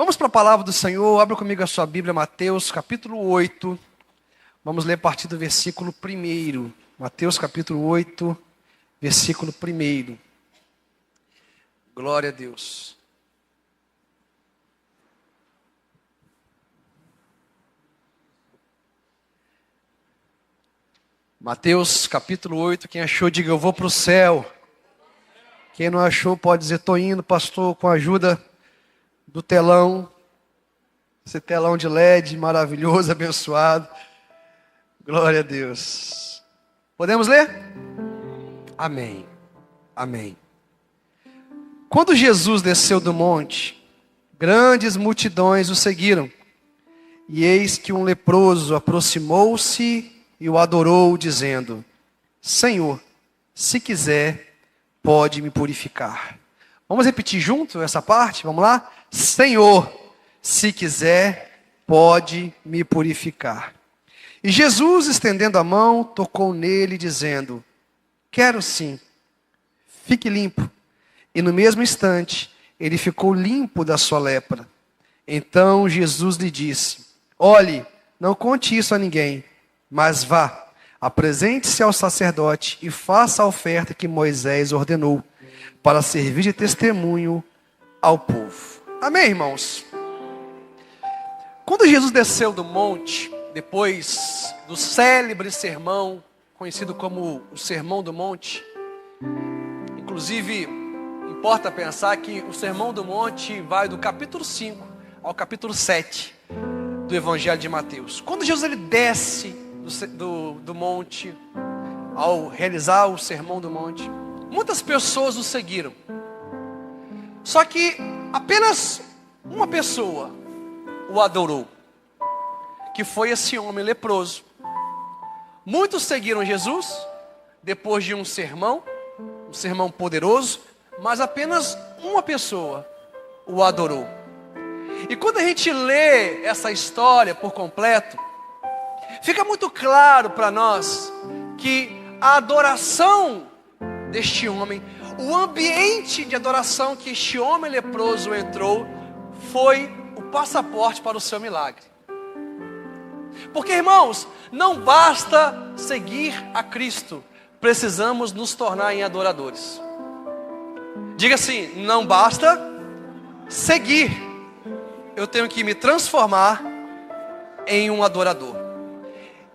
Vamos para a palavra do Senhor. Abra comigo a sua Bíblia, Mateus capítulo 8. Vamos ler a partir do versículo 1. Mateus capítulo 8, versículo 1. Glória a Deus. Mateus capítulo 8, quem achou, diga eu vou para o céu. Quem não achou pode dizer, estou indo, pastor, com a ajuda do telão. Esse telão de LED maravilhoso, abençoado. Glória a Deus. Podemos ler? Amém. Amém. Quando Jesus desceu do monte, grandes multidões o seguiram. E eis que um leproso aproximou-se e o adorou, dizendo: Senhor, se quiser, pode me purificar. Vamos repetir junto essa parte? Vamos lá? Senhor, se quiser, pode me purificar. E Jesus, estendendo a mão, tocou nele, dizendo: Quero sim, fique limpo. E no mesmo instante, ele ficou limpo da sua lepra. Então Jesus lhe disse: Olhe, não conte isso a ninguém, mas vá, apresente-se ao sacerdote e faça a oferta que Moisés ordenou, para servir de testemunho ao povo. Amém, irmãos? Quando Jesus desceu do monte, depois do célebre sermão, conhecido como o Sermão do Monte, inclusive, importa pensar que o Sermão do Monte vai do capítulo 5 ao capítulo 7 do Evangelho de Mateus. Quando Jesus ele desce do monte, ao realizar o Sermão do Monte, muitas pessoas o seguiram. Só que apenas uma pessoa o adorou, que foi esse homem leproso. Muitos seguiram Jesus depois de um sermão poderoso, mas apenas uma pessoa o adorou. E quando a gente lê essa história por completo, fica muito claro para nós que a adoração deste homem, o ambiente de adoração que este homem leproso entrou, foi o passaporte para o seu milagre. Porque, irmãos, não basta seguir a Cristo, precisamos nos tornar em adoradores. Diga assim, não basta seguir, eu tenho que me transformar em um adorador.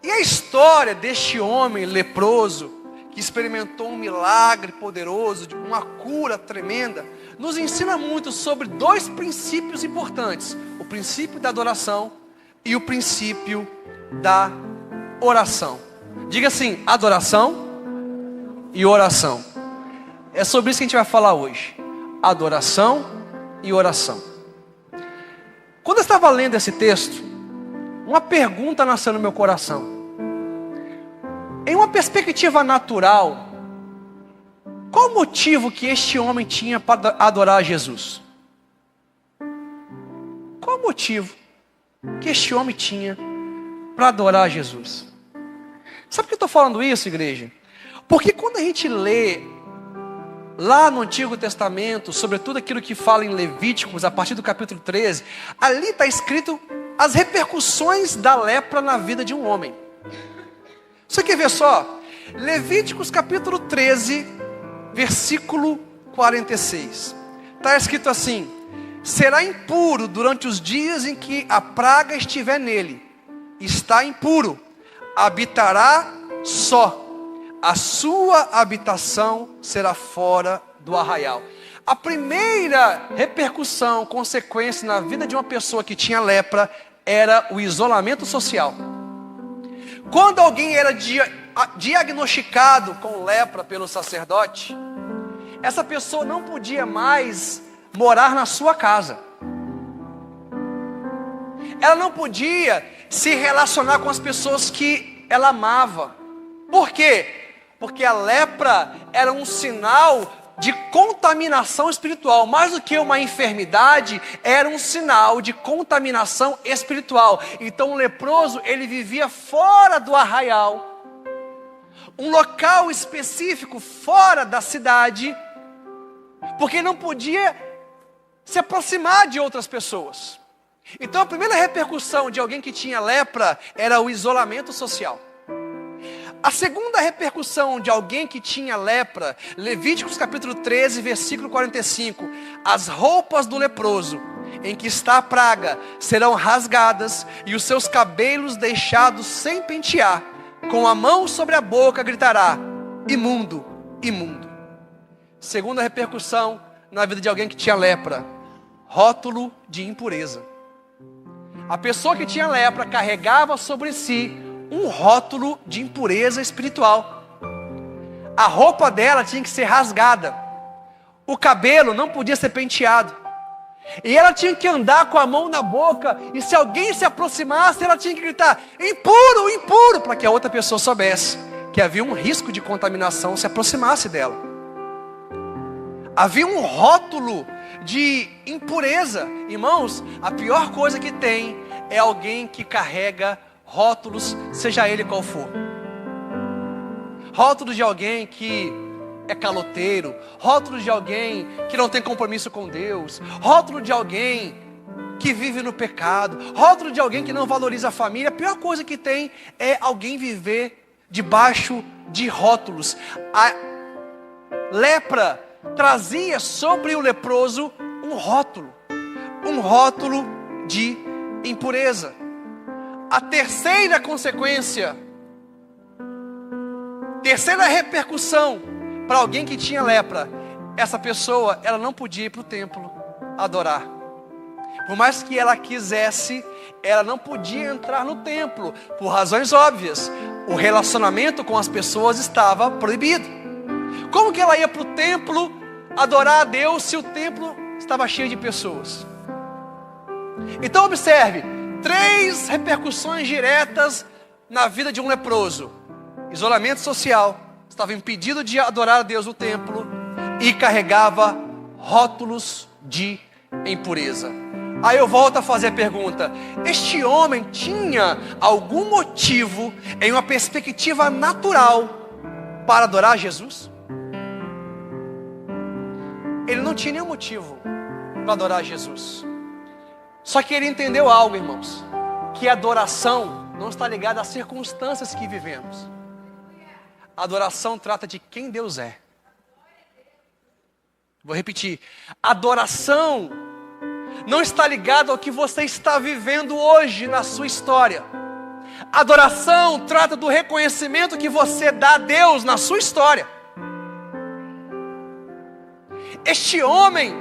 E a história deste homem leproso, que experimentou um milagre poderoso, uma cura tremenda, nos ensina muito sobre dois princípios importantes: o princípio da adoração e o princípio da oração. Diga assim, adoração e oração. É sobre isso que a gente vai falar hoje. Adoração e oração. Quando eu estava lendo esse texto, uma pergunta nasceu no meu coração. Em uma perspectiva natural, qual o motivo que este homem tinha para adorar Jesus? Qual o motivo que este homem tinha para adorar Jesus? Sabe por que eu estou falando isso, igreja? Porque quando a gente lê lá no Antigo Testamento, sobretudo aquilo que fala em Levíticos, a partir do capítulo 13, ali está escrito as repercussões da lepra na vida de um homem. Você quer ver só? Levíticos capítulo 13, versículo 46. Está escrito assim: será impuro durante os dias em que a praga estiver nele. Está impuro, habitará só. A sua habitação será fora do arraial. A primeira repercussão, consequência na vida de uma pessoa que tinha lepra, era o isolamento social. Quando alguém era diagnosticado com lepra pelo sacerdote, essa pessoa não podia mais morar na sua casa. Ela não podia se relacionar com as pessoas que ela amava. Por quê? Porque a lepra era um sinal de contaminação espiritual. Mais do que uma enfermidade, era um sinal de contaminação espiritual. Então o leproso, ele vivia fora do arraial, um local específico fora da cidade, porque não podia se aproximar de outras pessoas. Então a primeira repercussão de alguém que tinha lepra era o isolamento social. A segunda repercussão de alguém que tinha lepra, Levíticos capítulo 13, versículo 45. As roupas do leproso, em que está a praga, serão rasgadas e os seus cabelos deixados sem pentear. Com a mão sobre a boca gritará: imundo, imundo. Segunda repercussão na vida de alguém que tinha lepra, rótulo de impureza. A pessoa que tinha lepra carregava sobre si um rótulo de impureza espiritual. A roupa dela tinha que ser rasgada. O cabelo não podia ser penteado. E ela tinha que andar com a mão na boca. E se alguém se aproximasse, ela tinha que gritar: impuro, impuro, para que a outra pessoa soubesse que havia um risco de contaminação se aproximasse dela. Havia um rótulo de impureza. Irmãos, a pior coisa que tem é alguém que carrega rótulos, seja ele qual for. Rótulos de alguém que é caloteiro, rótulos de alguém que não tem compromisso com Deus, rótulo de alguém que vive no pecado, rótulo de alguém que não valoriza a família. A pior coisa que tem é alguém viver debaixo de rótulos. A lepra trazia sobre o leproso um rótulo de impureza. A terceira consequência, terceira repercussão para alguém que tinha lepra, essa pessoa, ela não podia ir para o templo adorar. Por mais que ela quisesse, ela não podia entrar no templo, por razões óbvias. O relacionamento com as pessoas estava proibido. Como que ela ia para o templo adorar a Deus se o templo estava cheio de pessoas? Então observe, 3 repercussões diretas na vida de um leproso: isolamento social, estava impedido de adorar a Deus no templo e carregava rótulos de impureza. Aí eu volto a fazer a pergunta: este homem tinha algum motivo, em uma perspectiva natural, para adorar Jesus? Ele não tinha nenhum motivo para adorar Jesus. Só que ele entendeu algo, irmãos, que a adoração não está ligada às circunstâncias que vivemos. A adoração trata de quem Deus é. Vou repetir: a adoração não está ligada ao que você está vivendo hoje na sua história. A adoração trata do reconhecimento que você dá a Deus na sua história. Este homem,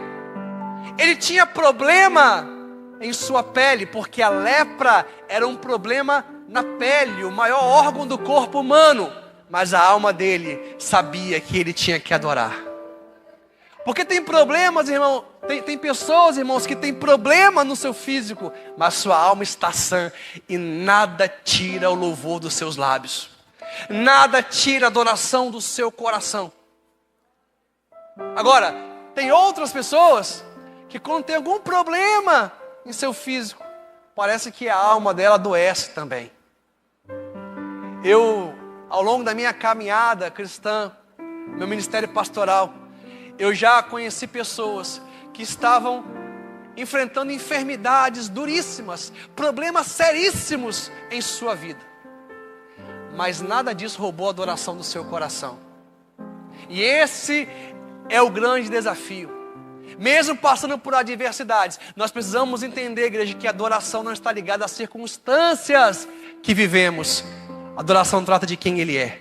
ele tinha problema em sua pele, porque a lepra era um problema na pele, o maior órgão do corpo humano. Mas a alma dele sabia que ele tinha que adorar. Porque tem problemas, irmão, tem pessoas, irmãos, que tem problema no seu físico, mas sua alma está sã, e nada tira o louvor dos seus lábios, nada tira a adoração do seu coração. Agora, tem outras pessoas que quando tem algum problema em seu físico, parece que a alma dela adoece também. Ao longo da minha caminhada cristã, meu ministério pastoral, eu já conheci pessoas que estavam enfrentando enfermidades duríssimas, problemas seríssimos em sua vida. Mas nada disso roubou a adoração do seu coração. E esse é o grande desafio. Mesmo passando por adversidades, nós precisamos entender, igreja, que a adoração não está ligada às circunstâncias que vivemos. A adoração trata de quem Ele é.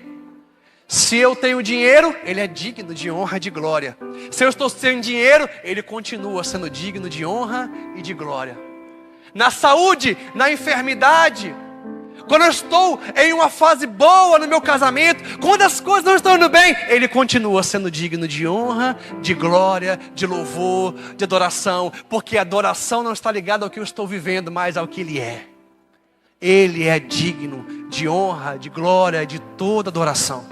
Se eu tenho dinheiro, Ele é digno de honra e de glória. Se eu estou sem dinheiro, Ele continua sendo digno de honra e de glória. Na saúde, na enfermidade, quando eu estou em uma fase boa no meu casamento, quando as coisas não estão indo bem, Ele continua sendo digno de honra, de glória, de louvor, de adoração. Porque a adoração não está ligada ao que eu estou vivendo, mas ao que Ele é. Ele é digno de honra, de glória, de toda adoração.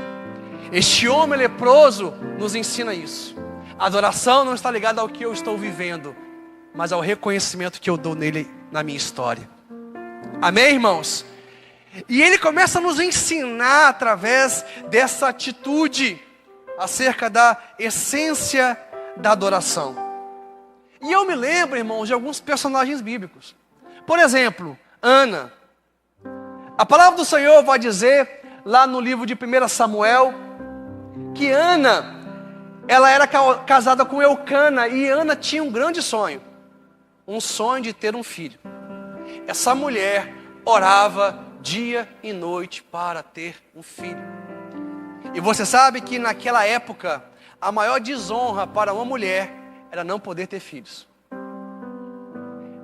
Este homem leproso nos ensina isso. A adoração não está ligada ao que eu estou vivendo, mas ao reconhecimento que eu dou nele, na minha história. Amém, irmãos? E ele começa a nos ensinar através dessa atitude acerca da essência da adoração. E eu me lembro, irmãos, de alguns personagens bíblicos. Por exemplo, Ana. A palavra do Senhor vai dizer, lá no livro de 1 Samuel, que Ana, ela era casada com Eucana, e Ana tinha um grande sonho. Um sonho de ter um filho. Essa mulher orava dia e noite para ter um filho. E você sabe que naquela época, a maior desonra para uma mulher era não poder ter filhos.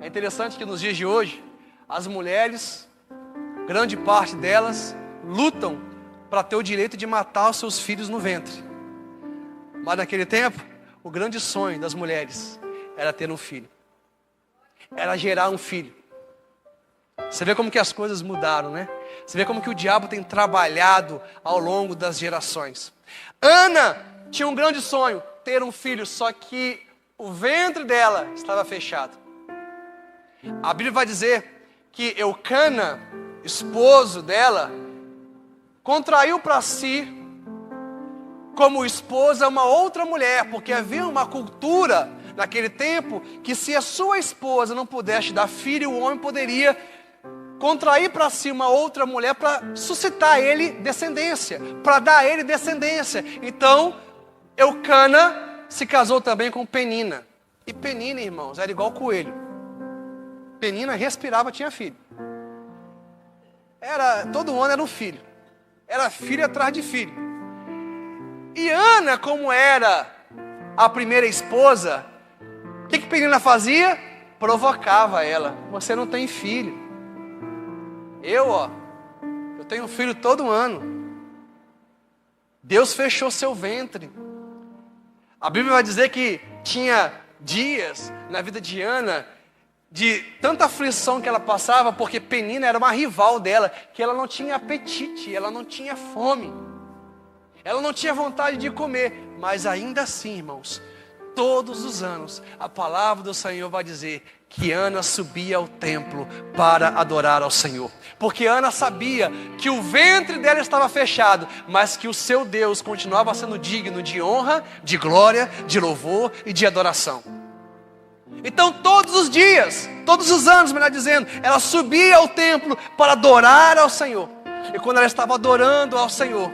É interessante que nos dias de hoje, as mulheres, grande parte delas, lutam para ter o direito de matar os seus filhos no ventre. Mas naquele tempo, o grande sonho das mulheres era ter um filho. Era gerar um filho. Você vê como que as coisas mudaram, né? Você vê como que o diabo tem trabalhado ao longo das gerações. Ana tinha um grande sonho, ter um filho, só que o ventre dela estava fechado. A Bíblia vai dizer que Eucana, esposo dela, contraiu para si como esposa uma outra mulher, porque havia uma cultura naquele tempo que se a sua esposa não pudesse dar filho, o homem poderia contrair para si uma outra mulher para suscitar a ele descendência, para dar a ele descendência. Então, Eucana se casou também com Penina. E Penina, irmãos, era igual coelho. Penina respirava, tinha filho. Todo ano era um filho. Era filho atrás de filho. E Ana, como era a primeira esposa, o que Penina fazia? Provocava ela. Você não tem filho. Eu tenho um filho todo ano. Deus fechou seu ventre. A Bíblia vai dizer que tinha dias na vida de Ana de tanta aflição que ela passava, porque Penina era uma rival dela, que ela não tinha apetite, ela não tinha fome, ela não tinha vontade de comer, mas ainda assim, irmãos, todos os anos, a palavra do Senhor vai dizer que Ana subia ao templo para adorar ao Senhor, porque Ana sabia que o ventre dela estava fechado, mas que o seu Deus continuava sendo digno de honra, de glória, de louvor e de adoração. Então todos os dias, todos os anos, melhor dizendo, ela subia ao templo para adorar ao Senhor. E quando ela estava adorando ao Senhor,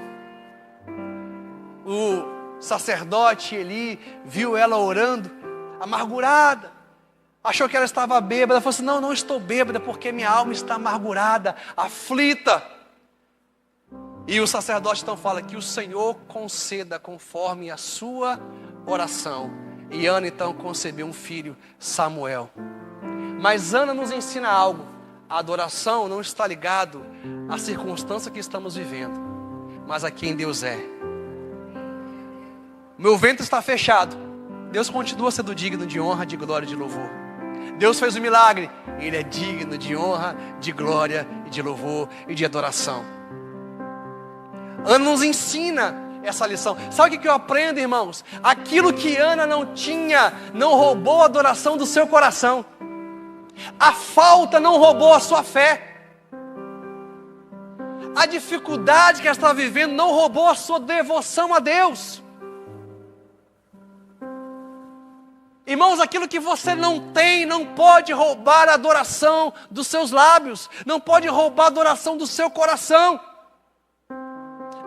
o sacerdote Eli viu ela orando, amargurada, achou que ela estava bêbada. Ela falou assim: não estou bêbada, porque minha alma está amargurada, aflita. E o sacerdote então fala que o Senhor conceda conforme a sua oração. E Ana então concebeu um filho, Samuel. Mas Ana nos ensina algo: a adoração não está ligado à circunstância que estamos vivendo, mas a quem Deus é. Meu ventre está fechado, Deus continua sendo digno de honra, de glória e de louvor. Deus fez um milagre, Ele é digno de honra, de glória e de louvor e de adoração. Ana nos ensina essa lição. Sabe o que eu aprendo, irmãos? Aquilo que Ana não tinha, não roubou a adoração do seu coração. A falta não roubou a sua fé. A dificuldade que ela estava vivendo não roubou a sua devoção a Deus. Irmãos, aquilo que você não tem não pode roubar a adoração dos seus lábios, não pode roubar a adoração do seu coração.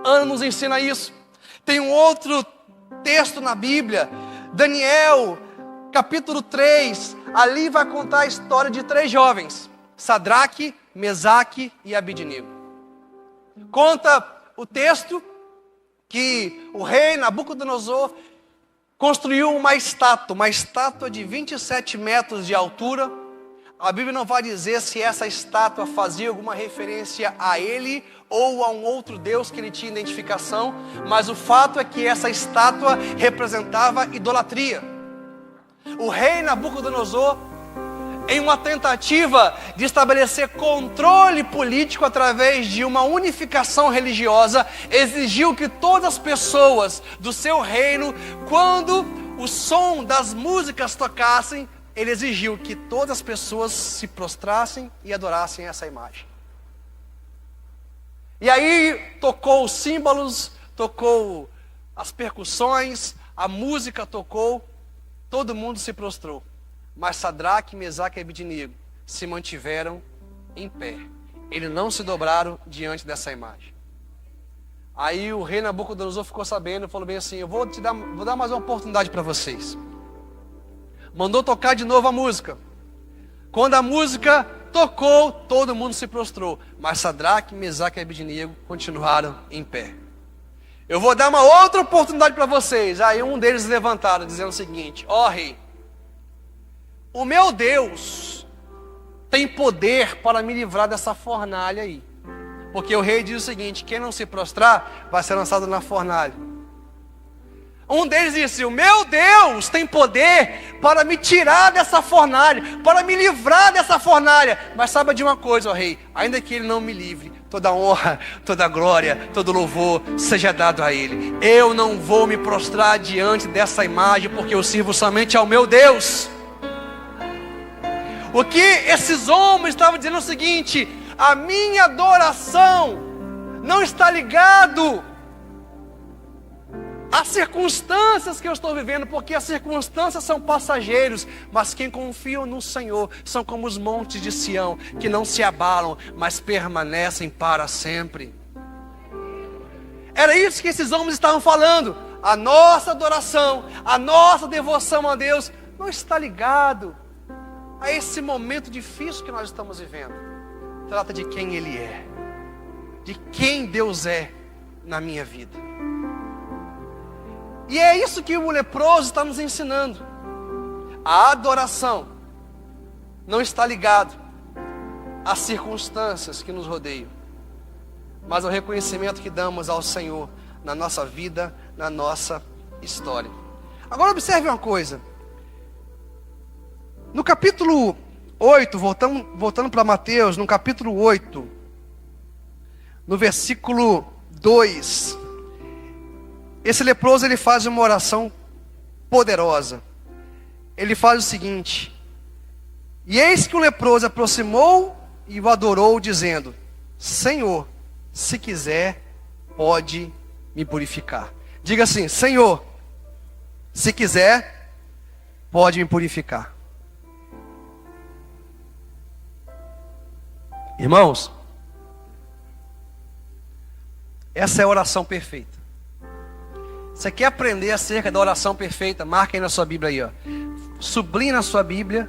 Ana nos ensina isso. Tem um outro texto na Bíblia, Daniel, capítulo 3, ali vai contar a história de 3 jovens, Sadraque, Mesaque e Abidnego. Conta o texto que o rei Nabucodonosor construiu uma estátua de 27 metros de altura. A Bíblia não vai dizer se essa estátua fazia alguma referência a ele ou a um outro Deus que ele tinha identificação, mas o fato é que essa estátua representava idolatria. O rei Nabucodonosor, em uma tentativa de estabelecer controle político através de uma unificação religiosa, exigiu que todas as pessoas do seu reino, quando o som das músicas tocassem, ele exigiu que todas as pessoas se prostrassem e adorassem essa imagem. E aí tocou os símbolos, tocou as percussões, a música tocou, todo mundo se prostrou. Mas Sadraque, Mesaque e Abednego se mantiveram em pé. Eles não se dobraram diante dessa imagem. Aí o rei Nabucodonosor ficou sabendo e falou bem assim: eu vou dar mais uma oportunidade para vocês. Mandou tocar de novo a música. Quando a música tocou, todo mundo se prostrou. Mas Sadraque, Mesaque e Abednego continuaram em pé. Eu vou dar uma outra oportunidade para vocês. Aí um deles levantaram, dizendo o seguinte: ó rei, o meu Deus tem poder para me livrar dessa fornalha aí. Porque o rei diz o seguinte: quem não se prostrar vai ser lançado na fornalha. Um deles disse: o meu Deus tem poder para me tirar dessa fornalha, para me livrar dessa fornalha. Mas saiba de uma coisa, ó rei, ainda que ele não me livre, toda honra, toda glória, todo louvor seja dado a ele. Eu não vou me prostrar diante dessa imagem, porque eu sirvo somente ao meu Deus. O que esses homens estavam dizendo é o seguinte: a minha adoração não está ligado às circunstâncias que eu estou vivendo, porque as circunstâncias são passageiros, mas quem confia no Senhor são como os montes de Sião, que não se abalam, mas permanecem para sempre. Era isso que esses homens estavam falando. A nossa adoração, a nossa devoção a Deus não está ligado a esse momento difícil que nós estamos vivendo. Trata de quem Ele é, de quem Deus é na minha vida. E é isso que o leproso está nos ensinando. A adoração não está ligado às circunstâncias que nos rodeiam, mas ao reconhecimento que damos ao Senhor na nossa vida, na nossa história. Agora observe uma coisa. No capítulo 8, voltando para Mateus, no capítulo 8, no versículo 2, esse leproso ele faz uma oração poderosa. Ele faz o seguinte: e eis que o leproso aproximou e o adorou, dizendo: Senhor, se quiser, pode me purificar. Diga assim: Senhor, se quiser, pode me purificar. Irmãos, essa é a oração perfeita. Você quer aprender acerca da oração perfeita? Marca aí na sua Bíblia aí, ó. Sublinhe na sua Bíblia: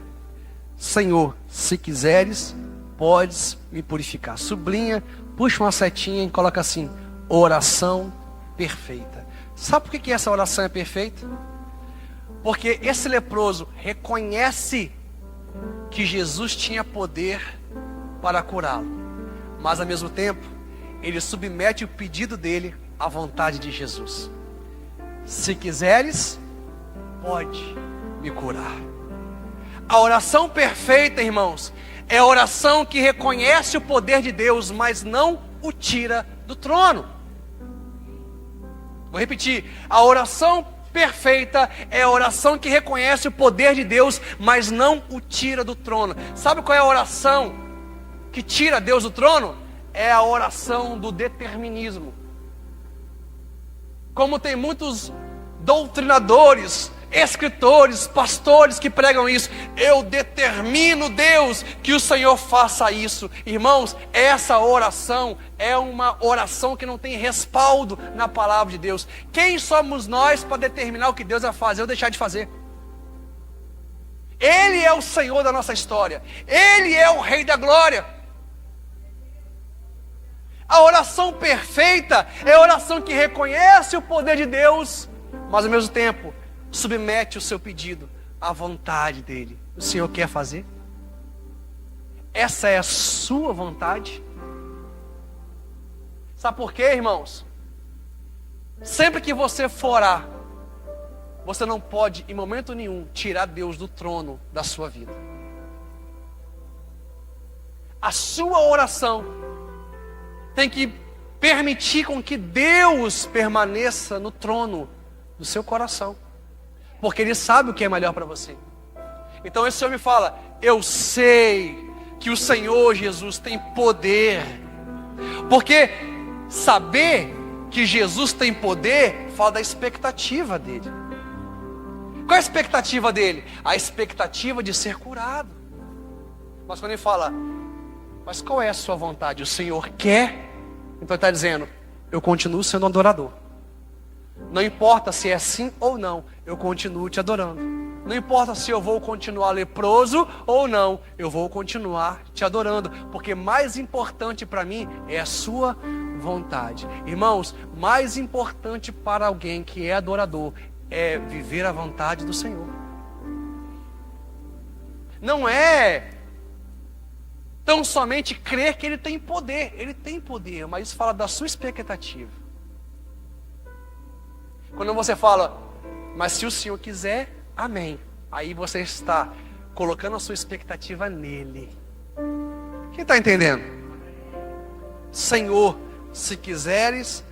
Senhor, se quiseres, podes me purificar. Sublinha, puxa uma setinha e coloca assim: oração perfeita. Sabe por que essa oração é perfeita? Porque esse leproso reconhece que Jesus tinha poder para curá-lo, mas ao mesmo tempo ele submete o pedido dele à vontade de Jesus. Se quiseres, pode me curar. A oração perfeita, irmãos, é a oração que reconhece o poder de Deus, mas não o tira do trono. Vou repetir: a oração perfeita é a oração que reconhece o poder de Deus, mas não o tira do trono. Sabe qual é a oração que tira Deus do trono? É a oração do determinismo. Como tem muitos doutrinadores, escritores, pastores que pregam isso: eu determino, Deus, que o Senhor faça isso. Irmãos, essa oração é uma oração que não tem respaldo na palavra de Deus. Quem somos nós para determinar o que Deus vai fazer ou deixar de fazer? Ele é o Senhor da nossa história, Ele é o Rei da glória. A oração perfeita é a oração que reconhece o poder de Deus, mas ao mesmo tempo submete o seu pedido à vontade dele. O Senhor quer fazer? Essa é a sua vontade? Sabe por quê, irmãos? Sempre que você for orar, você não pode em momento nenhum tirar Deus do trono da sua vida. A sua oração tem que permitir com que Deus permaneça no trono do seu coração, porque Ele sabe o que é melhor para você. Então esse homem fala: eu sei que o Senhor Jesus tem poder, porque saber que Jesus tem poder fala da expectativa dele. Qual é a expectativa dele? A expectativa de ser curado. Mas quando ele fala, mas qual é a sua vontade? O Senhor quer? Então ele está dizendo, eu continuo sendo um adorador. Não importa se é sim ou não, eu continuo te adorando. Não importa se eu vou continuar leproso ou não, eu vou continuar te adorando. Porque mais importante para mim é a sua vontade. Irmãos, mais importante para alguém que é adorador é viver a vontade do Senhor. Não é tão somente crer que Ele tem poder. Ele tem poder, mas isso fala da sua expectativa. Quando você fala, mas se o Senhor quiser, amém. Aí você está colocando a sua expectativa nele. Quem está entendendo? Senhor, se quiseres,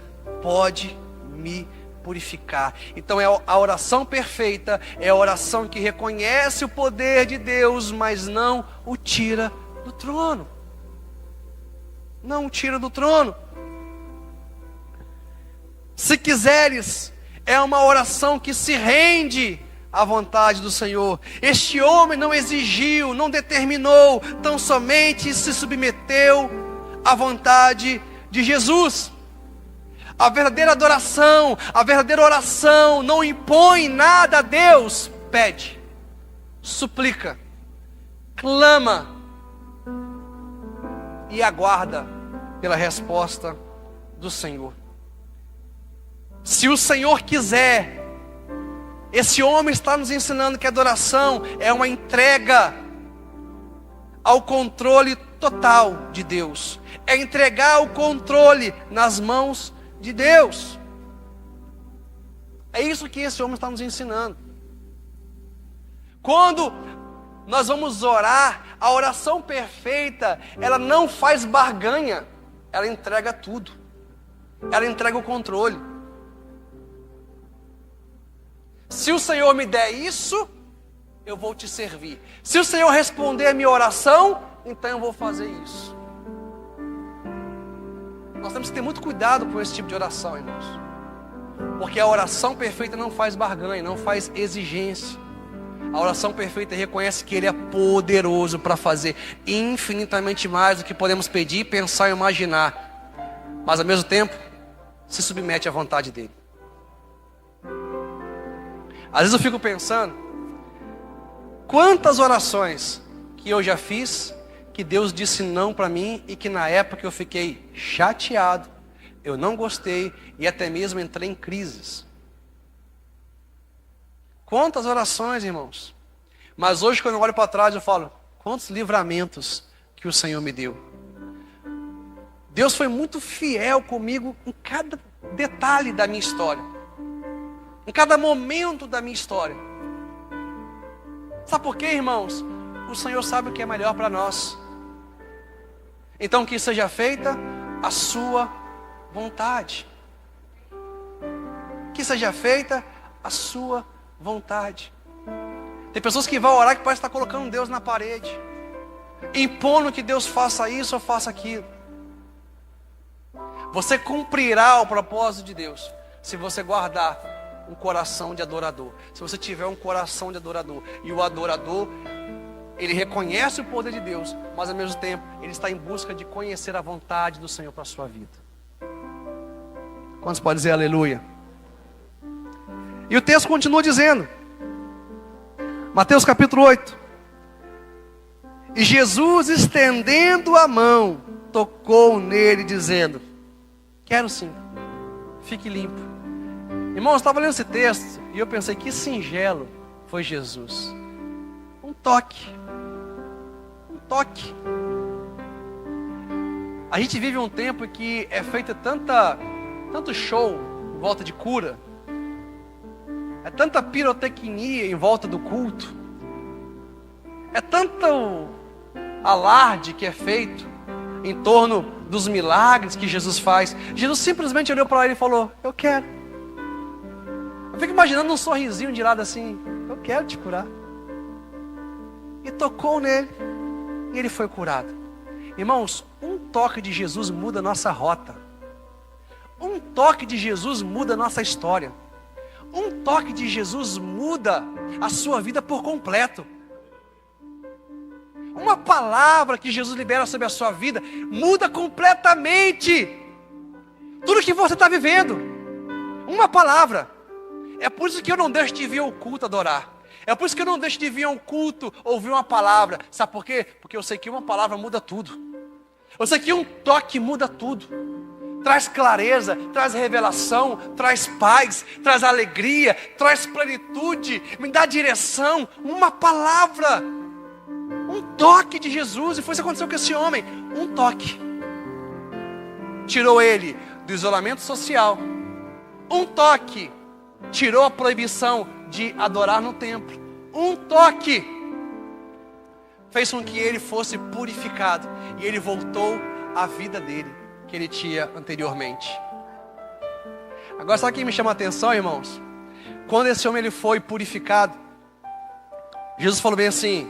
pode me purificar. Então a oração perfeita é a oração que reconhece o poder de Deus, mas não o tira do trono. Não o tira do trono. Se quiseres, é uma oração que se rende à vontade do Senhor. Este homem não exigiu, não determinou, tão somente se submeteu à vontade de Jesus. A verdadeira adoração, a verdadeira oração não impõe nada a Deus. Pede, suplica, clama e aguarda pela resposta do Senhor. Se o Senhor quiser, esse homem está nos ensinando que a adoração é uma entrega ao controle total de Deus. É entregar o controle nas mãos de Deus. É isso que esse homem está nos ensinando. Quando nós vamos orar, a oração perfeita, ela não faz barganha, ela entrega tudo. Ela entrega o controle. Se o Senhor me der isso, eu vou te servir. Se o Senhor responder a minha oração, então eu vou fazer isso. Nós temos que ter muito cuidado com esse tipo de oração, irmãos. Porque a oração perfeita não faz barganha, não faz exigência. A oração perfeita reconhece que Ele é poderoso para fazer infinitamente mais do que podemos pedir, pensar e imaginar. Mas ao mesmo tempo, se submete à vontade dEle. Às vezes eu fico pensando, quantas orações que eu já fiz, que Deus disse não para mim e que na época eu fiquei chateado, eu não gostei e até mesmo entrei em crises. Quantas orações, irmãos. Mas hoje quando eu olho para trás eu falo, quantos livramentos que o Senhor me deu. Deus foi muito fiel comigo em cada detalhe da minha história. Em cada momento da minha história. Sabe por quê, irmãos? O Senhor sabe o que é melhor para nós. Então que seja feita a sua vontade. Que seja feita a sua vontade. Tem pessoas que vão orar que parece estar colocando Deus na parede, impondo que Deus faça isso ou faça aquilo. Você cumprirá o propósito de Deus se você guardar um coração de adorador. Se você tiver um coração de adorador, e o adorador, ele reconhece o poder de Deus, mas ao mesmo tempo ele está em busca de conhecer a vontade do Senhor para a sua vida. Quantos podem dizer aleluia? E o texto continua dizendo, Mateus capítulo 8, e Jesus estendendo a mão, tocou nele dizendo, quero sim, fique limpo. Irmãos, eu estava lendo esse texto e eu pensei, que singelo foi Jesus. Um toque. Um toque. A gente vive um tempo em que é feito tanto show em volta de cura. É tanta pirotecnia em volta do culto. É tanto alarde que é feito em torno dos milagres que Jesus faz. Jesus simplesmente olhou para ele e falou, eu quero. Eu fico imaginando um sorrisinho de lado assim, eu quero te curar. E tocou nele, e ele foi curado. Irmãos, um toque de Jesus muda a nossa rota. Um toque de Jesus muda a nossa história. Um toque de Jesus muda a sua vida por completo. Uma palavra que Jesus libera sobre a sua vida muda completamente tudo que você está vivendo. Uma palavra. É por isso que eu não deixo de vir ao culto adorar. É por isso que eu não deixo de vir ao culto ouvir uma palavra. Sabe por quê? Porque eu sei que uma palavra muda tudo. Eu sei que um toque muda tudo. Traz clareza, traz revelação, traz paz, traz alegria, traz plenitude, me dá direção. Uma palavra, um toque de Jesus. E foi isso que aconteceu com esse homem. Um toque tirou ele do isolamento social. Um toque tirou a proibição de adorar no templo. Um toque fez com que ele fosse purificado. E ele voltou à vida dele, que ele tinha anteriormente. Agora, sabe o que me chama a atenção, irmãos? Quando esse homem ele foi purificado, Jesus falou bem assim: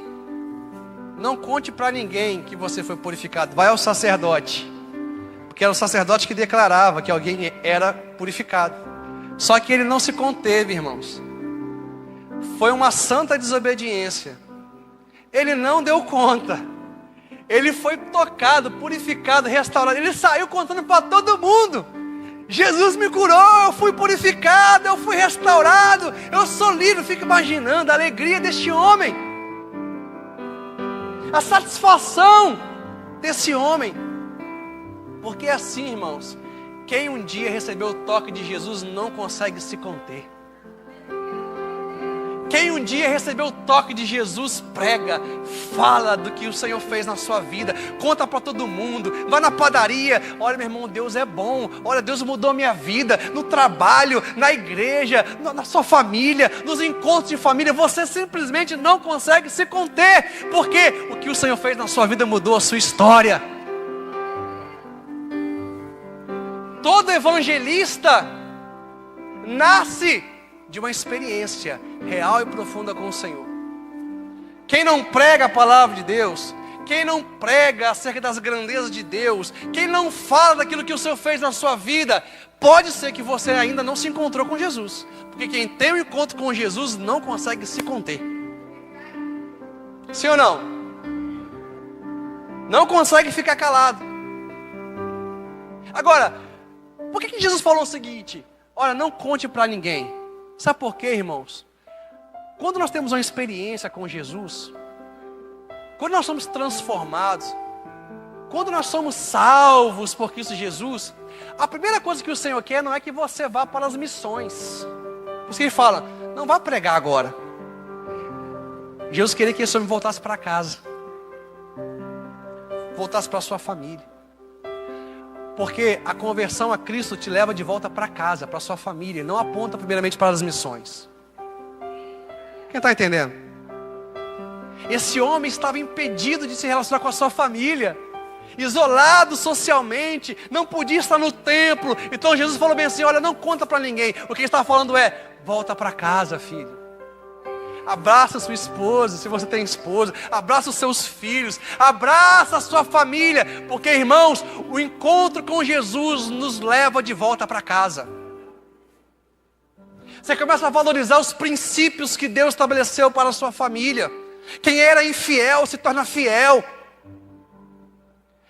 não conte para ninguém que você foi purificado. Vai ao sacerdote. Porque era o sacerdote que declarava que alguém era purificado. Só que ele não se conteve, irmãos. Foi uma santa desobediência. Ele não deu conta. Ele foi tocado, purificado, restaurado. Ele saiu contando para todo mundo: Jesus me curou, eu fui purificado, eu fui restaurado, eu sou livre. Fica imaginando a alegria deste homem, a satisfação desse homem. Porque é assim, irmãos, quem um dia recebeu o toque de Jesus não consegue se conter. Quem um dia recebeu o toque de Jesus prega, fala do que o Senhor fez na sua vida, conta para todo mundo, vai na padaria: olha, meu irmão, Deus é bom, olha, Deus mudou a minha vida, no trabalho, na igreja, na sua família, nos encontros de família. Você simplesmente não consegue se conter, porque o que o Senhor fez na sua vida mudou a sua história. Todo evangelista nasce de uma experiência real e profunda com o Senhor. Quem não prega a palavra de Deus, quem não prega acerca das grandezas de Deus, quem não fala daquilo que o Senhor fez na sua vida, pode ser que você ainda não se encontrou com Jesus. Porque quem tem um encontro com Jesus não consegue se conter. Sim ou não? Não consegue ficar calado. Agora, por que Jesus falou o seguinte: olha, não conte para ninguém? Sabe por quê, irmãos? Quando nós temos uma experiência com Jesus, quando nós somos transformados, quando nós somos salvos por Cristo Jesus, a primeira coisa que o Senhor quer não é que você vá para as missões. Por isso que Ele fala: não vá pregar agora. Jesus queria que esse homem voltasse para casa, voltasse para a sua família. Porque a conversão a Cristo te leva de volta para casa, para sua família, não aponta primeiramente para as missões. Quem está entendendo? Esse homem estava impedido de se relacionar com a sua família, isolado socialmente, não podia estar no templo. Então Jesus falou bem assim: olha, não conta para ninguém. O que ele estava falando é: volta para casa, filho. Abraça sua esposa, se você tem esposa. Abraça os seus filhos. Abraça a sua família. Porque, irmãos, o encontro com Jesus nos leva de volta para casa. Você começa a valorizar os princípios que Deus estabeleceu para a sua família. Quem era infiel se torna fiel.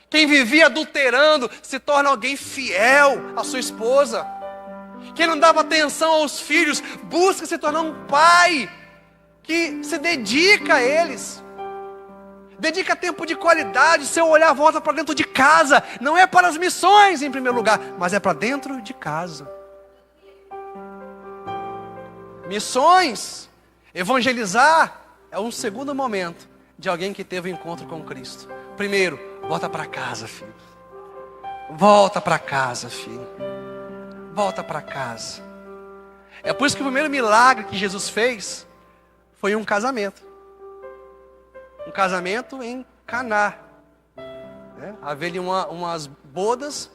Quem vivia adulterando se torna alguém fiel à sua esposa. Quem não dava atenção aos filhos busca se tornar um pai que se dedica a eles, dedica tempo de qualidade. Seu olhar volta para dentro de casa. Não é para as missões em primeiro lugar, mas é para dentro de casa. Missões, evangelizar, é um segundo momento de alguém que teve um encontro com Cristo. Primeiro, volta para casa, filho. Volta para casa, filho. Volta para casa. É por isso que o primeiro milagre que Jesus fez foi um casamento. Um casamento em Caná. Havia ali umas bodas,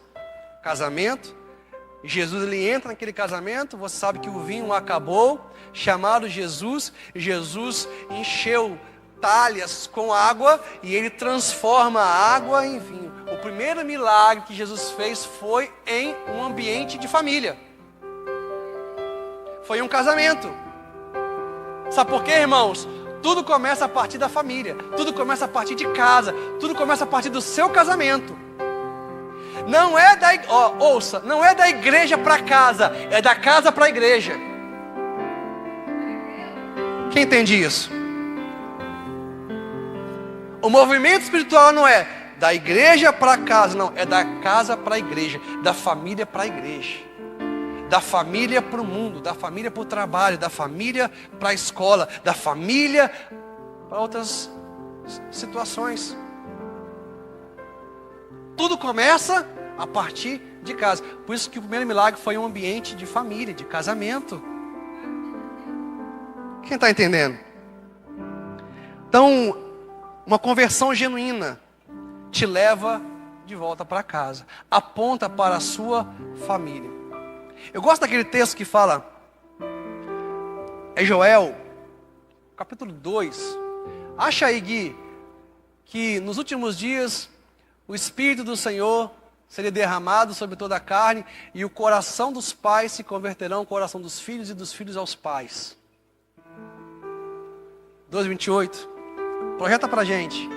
casamento. Jesus ele entra naquele casamento. Você sabe que o vinho acabou. Chamaram Jesus. Jesus encheu talhas com água e ele transforma a água em vinho. O primeiro milagre que Jesus fez foi em um ambiente de família. Foi um casamento. Sabe por quê, irmãos? Tudo começa a partir da família, tudo começa a partir de casa, tudo começa a partir do seu casamento. Não é não é da igreja para casa, é da casa para a igreja. Quem entende isso? O movimento espiritual não é da igreja para casa, não, é da casa para a igreja, da família para a igreja, da família para o mundo, da família para o trabalho, da família para a escola, da família para outras situações. Tudo começa a partir de casa. Por isso que o primeiro milagre foi um ambiente de família, de casamento. Quem está entendendo? Então, uma conversão genuína te leva de volta para casa, aponta para a sua família. Eu gosto daquele texto que fala, é Joel, capítulo 2. Acha aí, Gui, que nos últimos dias o Espírito do Senhor seria derramado sobre toda a carne, e o coração dos pais se converterão ao coração dos filhos, e dos filhos aos pais. 2:28. Projeta pra gente.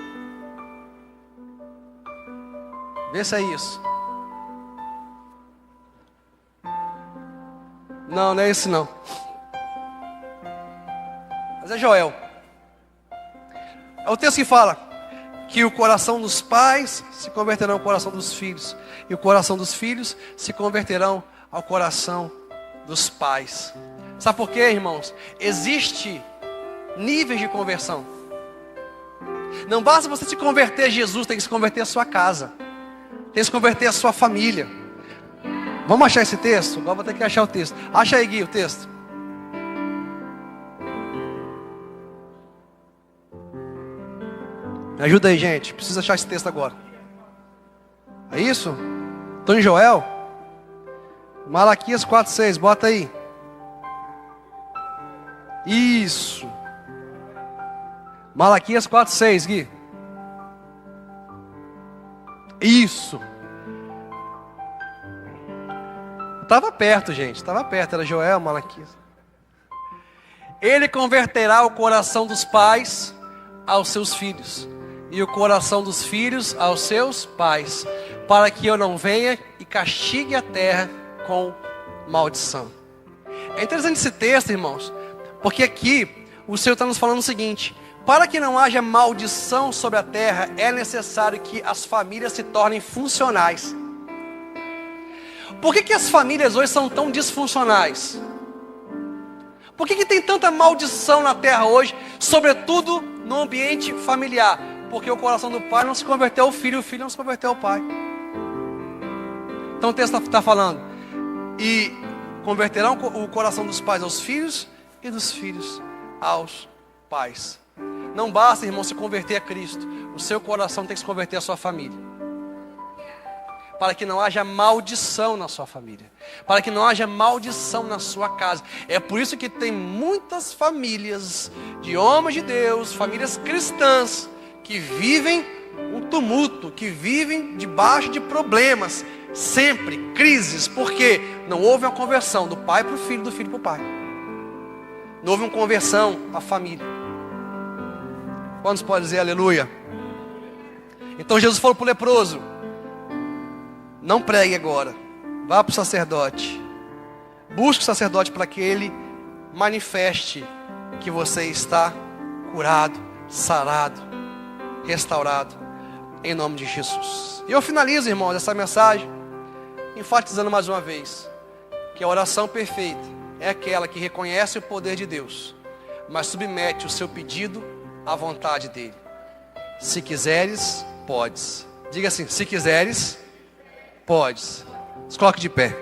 Vê se é isso. Não, não é esse não. Mas é Joel. É o texto que fala que o coração dos pais se converterão ao coração dos filhos, e o coração dos filhos se converterão ao coração dos pais. Sabe por quê, irmãos? Existe níveis de conversão. Não basta você se converter a Jesus, tem que se converter a sua casa, tem que se converter a sua família. Vamos achar esse texto? Agora vou ter que achar o texto. Acha aí, Gui, o texto. Me ajuda aí, gente. Preciso achar esse texto agora. É isso? Estou em Joel. Malaquias 4:6. Bota aí. Isso. Malaquias 4:6, Gui. Isso. Estava perto, gente. Estava perto. Era Joel, Malaquias. Ele converterá o coração dos pais aos seus filhos, e o coração dos filhos aos seus pais, para que eu não venha e castigue a terra com maldição. É interessante esse texto, irmãos, porque aqui o Senhor está nos falando o seguinte: para que não haja maldição sobre a terra, é necessário que as famílias se tornem funcionais. Por que as famílias hoje são tão disfuncionais? Por que tem tanta maldição na terra hoje, sobretudo no ambiente familiar? Porque o coração do pai não se converteu ao filho, e o filho não se converteu ao pai. Então o texto está falando, e converterão o coração dos pais aos filhos, e dos filhos aos pais. Não basta, irmão, se converter a Cristo, o seu coração tem que se converter à sua família, para que não haja maldição na sua família, para que não haja maldição na sua casa. É por isso que tem muitas famílias de homens de Deus, famílias cristãs, que vivem um tumulto, que vivem debaixo de problemas, sempre crises, porque não houve uma conversão do pai para o filho, do filho para o pai. Não houve uma conversão à família. Quantos podem dizer aleluia? Então Jesus falou para o leproso: não pregue agora, vá para o sacerdote, busque o sacerdote para que ele manifeste que você está curado, sarado, restaurado, em nome de Jesus. E eu finalizo, irmãos, essa mensagem enfatizando mais uma vez que a oração perfeita é aquela que reconhece o poder de Deus, mas submete o seu pedido à vontade dele. Se quiseres, podes. Diga assim: se quiseres, podes. Se coloque de pé.